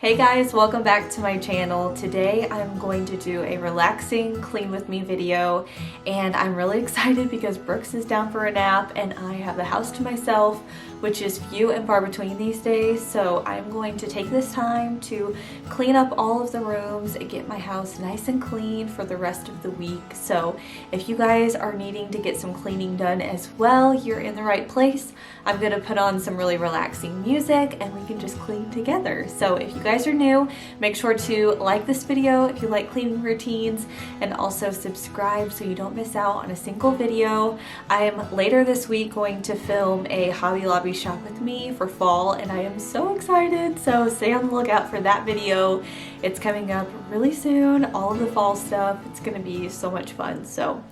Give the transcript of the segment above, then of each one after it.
Hey guys, welcome back to my channel. Today I'm going to do a relaxing clean with me video, and I'm really excited because Brooks is down for a nap and I have the house to myself, which is few and far between these days. So I'm going to take this time to clean up all of the rooms and get my house nice and clean for the rest of the week. So if you guys are needing to get some cleaning done as well, you're in the right place. I'm gonna put on some really relaxing music and we can just clean together. So if you guys are new, make sure to like this video if you like cleaning routines, and also subscribe so you don't miss out on a single video. I am later this week going to film a Hobby Lobby shop with me for fall, and I am so excited. So stay on the lookout for that video. It's coming up really soon, all of the fall stuff. It's gonna be so much fun. So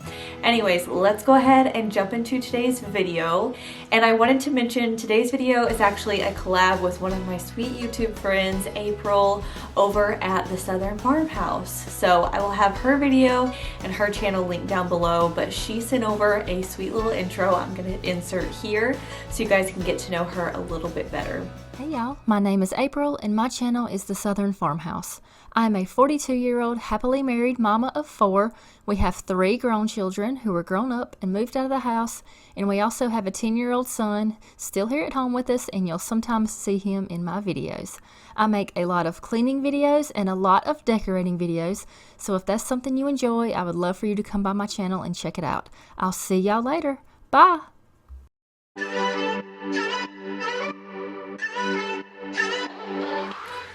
anyways, let's go ahead and jump into today's video. And I wanted to mention today's video is actually a collab with one of my sweet YouTube friends, April, over at the Southern Farmhouse. So I will have her video and her channel linked down below, but she sent over a sweet little intro I'm gonna insert here so you guys can get to know her a little bit better. Hey y'all, my name is April and my channel is the Southern Farmhouse. I'm a 42-year-old happily married mama of 4. We have 3 grown children who are grown up and moved out of the house, and we also have a 10-year-old son still here at home with us, and you'll sometimes see him in my videos. I make a lot of cleaning videos and a lot of decorating videos, so if that's something you enjoy, I would love for you to come by my channel and check it out. I'll see y'all later. Bye!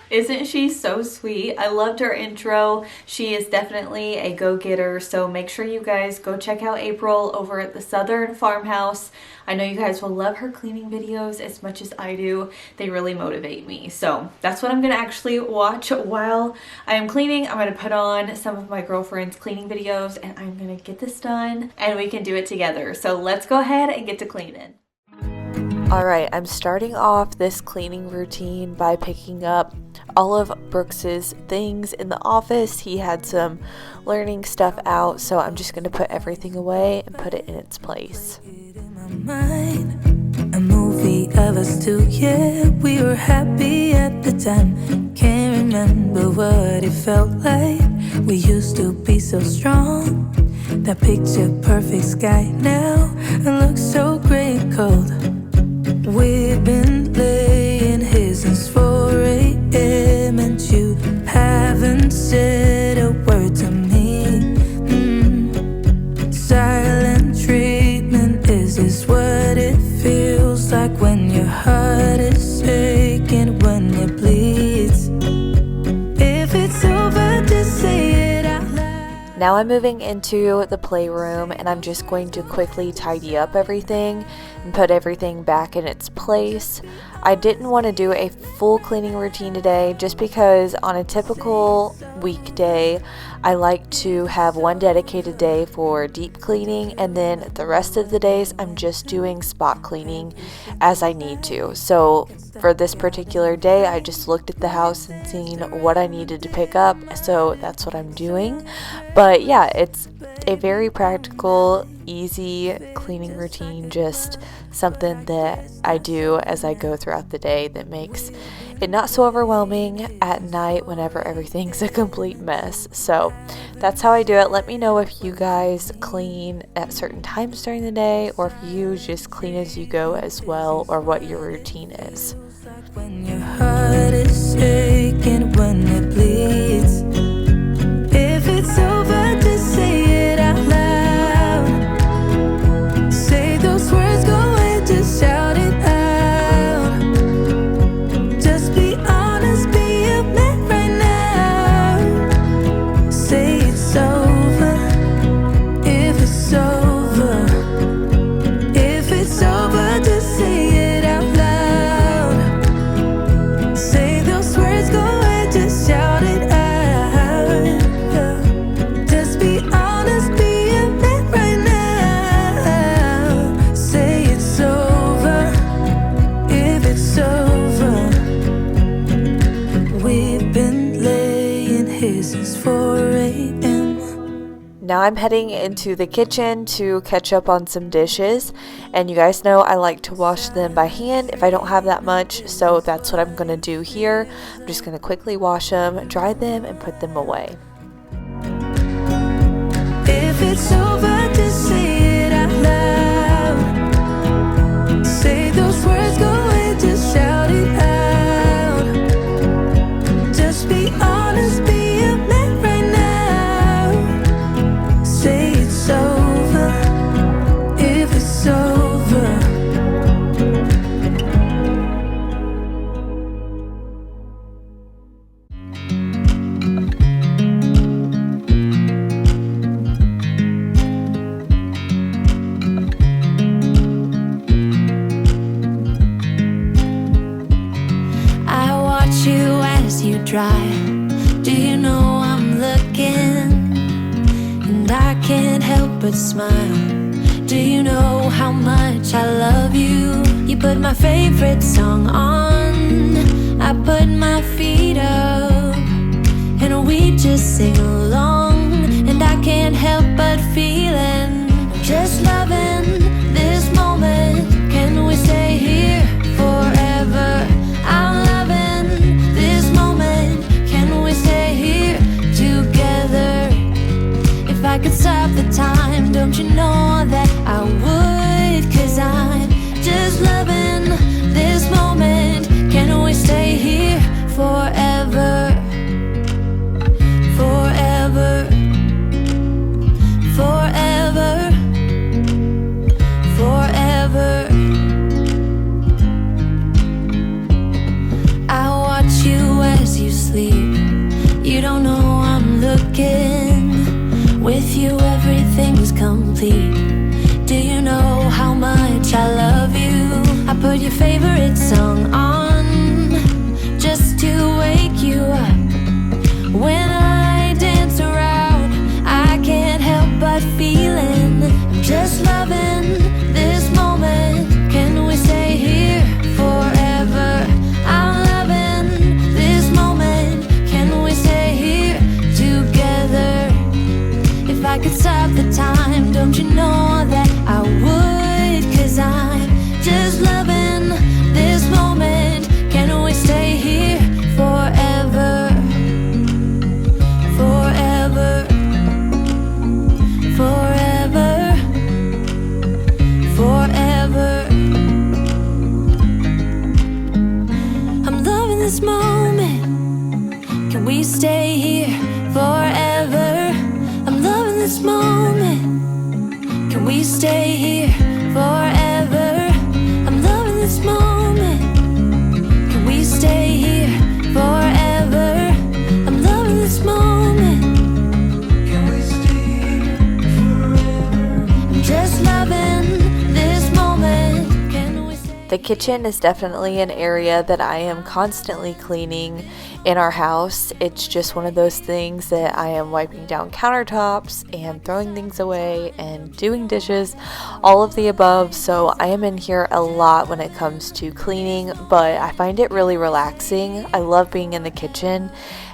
Isn't she so sweet? I loved her intro. She is definitely a go-getter, so make sure you guys go check out April over at the Southern Farmhouse. I know you guys will love her cleaning videos as much as I do. They really motivate me. So that's what I'm gonna actually watch while I am cleaning. I'm gonna put on some of my girlfriend's cleaning videos and I'm gonna get this done and we can do it together. So let's go ahead and get to cleaning. Alright, I'm starting off this cleaning routine by picking up all of Brooks's things in the office. He had some learning stuff out, so I'm just going to put everything away and put it in its place. A movie of us two, yeah, we were happy at the time. Can't remember what it felt like. We used to be so strong. That picture perfect sky now, it looks so gray and cold. We've been laying here since 4 a.m. and you haven't said a word to me. Silent treatment, is this what it feels like when your heart is aching, when it bleeds? If it's over, just say it out loud. Now I'm moving into the playroom and I'm just going to quickly tidy up everything and put everything back in its place. I didn't want to do a full cleaning routine today just because on a typical weekday I like to have one dedicated day for deep cleaning, and then the rest of the days I'm just doing spot cleaning as I need to. So for this particular day I just looked at the house and seen what I needed to pick up, so that's what I'm doing. But yeah, it's a very practical, easy cleaning routine, just something that I do as I go throughout the day that makes it not so overwhelming at night whenever everything's a complete mess. So that's how I do it. Let me know if you guys clean at certain times during the day, or if you just clean as you go as well, or what your routine is. When your heart is aching, when it bleeds. If it's over, just say it out loud. Say those words, go and just shout it out. Just be honest, be a man right now. Say it's over. If it's over. If it's over, just say it out loud. Say those words, go and just shout it out. Just be honest, be a man right now. Say it's over, if it's over. We've been laying here since 4 a.m. now I'm heading into the kitchen to catch up on some dishes, and you guys know I like to wash them by hand if I don't have that much, so that's what I'm going to do here. I'm just going to quickly wash them, dry them, and put them away. If it's over, just say it out loud. Say those words, go away, just shout it out. Just be honest, be a man right now. Say it's over, if it's over. Dry. Do you know I'm looking? And I can't help but smile. Do you know how much I love you? You put my favorite song on, I put my feet up, and we just sing along. And I can't help but feeling, just loving this moment. Can we stay here forever? I'm loving this moment. Can we stay here together? If I could stop the time, don't you know that I would? 'Cause I'm just loving this moment. Can we stay here forever? Forever. Forever. Forever. I watch you as you sleep. You don't know I'm looking. With you everything's complete. Do you know how much I love you? I put your favorite song on just to wake you up. When I dance around, I can't help but feeling, I'm just loving this moment. Can we stay here forever? I'm loving this moment. Can we stay here together? If I could stop the time, don't you know that I would? 'Cause I'm just loving this moment. Can we stay here forever? Forever. Forever. Forever. I'm loving this moment. Can we stay here forever? I'm loving this moment. Can we stay here forever? I'm loving this moment. Can we stay here forever? I'm loving this moment. Can we stay here forever? I'm just loving this moment. Can we stay? The kitchen is definitely an area that I am constantly cleaning in our house. It's just one of those things that I am wiping down countertops and throwing things away and doing dishes, all of the above. So I am in here a lot when it comes to cleaning, but I find it really relaxing. I love being in the kitchen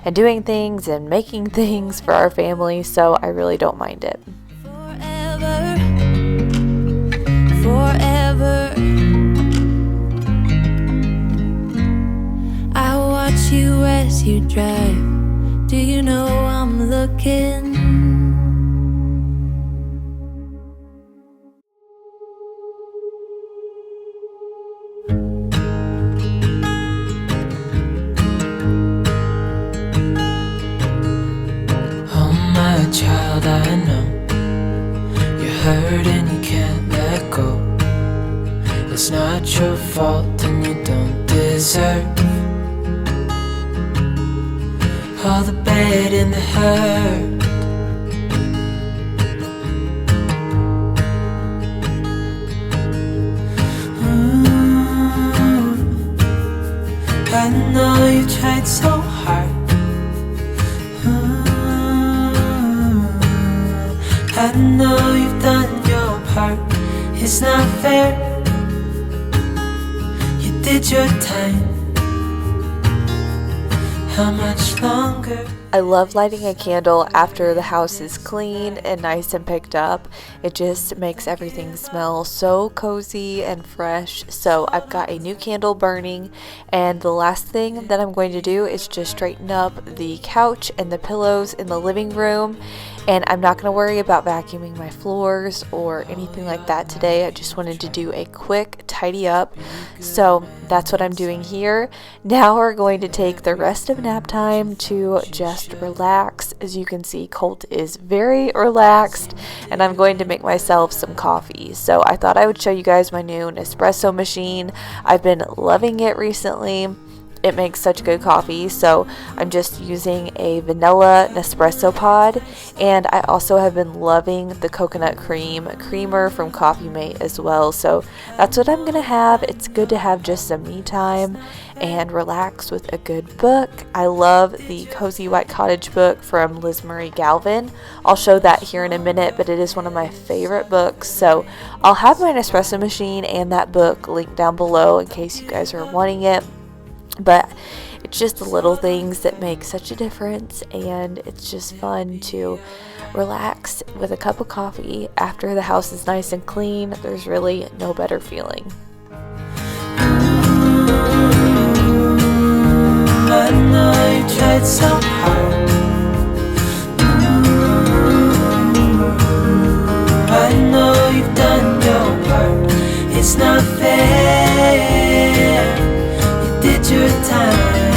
and doing things and making things for our family, so I really don't mind it. Forever. Forever. I watch you as you drive. Do you know I'm looking? Oh my child, I know you're hurt and you can't let go. It's not your fault and you don't deserve all the bad and the hurt. I know you tried so hard. I know you've done your part. It's not fair. You did your time. How much longer? I love lighting a candle after the house is clean and nice and picked up. It just makes everything smell so cozy and fresh. So I've got a new candle burning, and the last thing that I'm going to do is just straighten up the couch and the pillows in the living room. And I'm not going to worry about vacuuming my floors or anything like that today. I just wanted to do a quick tidy up. So that's what I'm doing here. Now we're going to take the rest of nap time to just relax. As you can see, Colt is very relaxed, and I'm going to make myself some coffee. So I thought I would show you guys my new Nespresso machine. I've been loving it recently. It makes such good coffee, so I'm just using a vanilla Nespresso pod, and I also have been loving the coconut creamer from Coffee Mate as well. So that's what I'm gonna have. It's good to have just some me time and relax with a good book. I love the Cozy White Cottage book from Liz Marie Galvin. I'll show that here in a minute, but it is one of my favorite books. So I'll have my Nespresso machine and that book linked down below in case you guys are wanting it. But it's just the little things that make such a difference, and it's just fun to relax with a cup of coffee after the house is nice and clean. There's really no better feeling. I know you tried so hard. I know you've done your part. It's not fair. Did your time.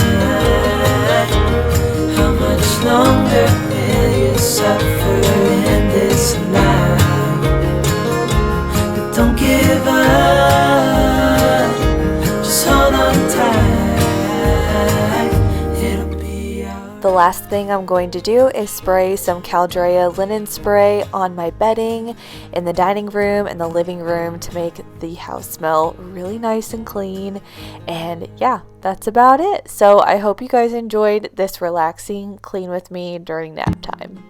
How much longer will you suffer in this life? But don't give up. Just hold on tight. It'll be alright. The last thing I'm going to do is spray some Caldrea linen spray on my bedding in the dining room and the living room to make the house smell really nice and clean. And yeah, that's about it. So I hope you guys enjoyed this relaxing clean with me during nap time.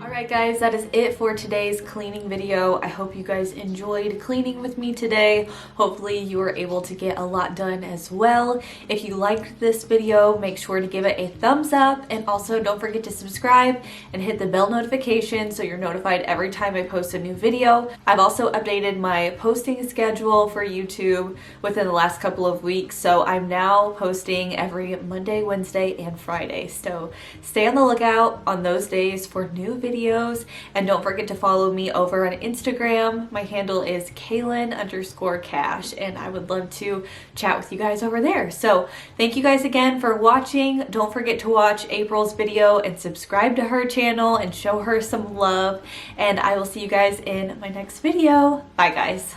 Alright guys, that is it for today's cleaning video. I hope you guys enjoyed cleaning with me today. Hopefully you were able to get a lot done as well. If you liked this video, make sure to give it a thumbs up, and also don't forget to subscribe and hit the bell notification so you're notified every time I post a new video. I've also updated my posting schedule for YouTube within the last couple of weeks, so I'm now posting every Monday, Wednesday, and Friday. So stay on the lookout on those days for new videos. And don't forget to follow me over on Instagram. My handle is Kailyn_cash, and I would love to chat with you guys over there. So thank you guys again for watching. Don't forget to watch April's video and subscribe to her channel and show her some love. And I will see you guys in my next video. Bye guys.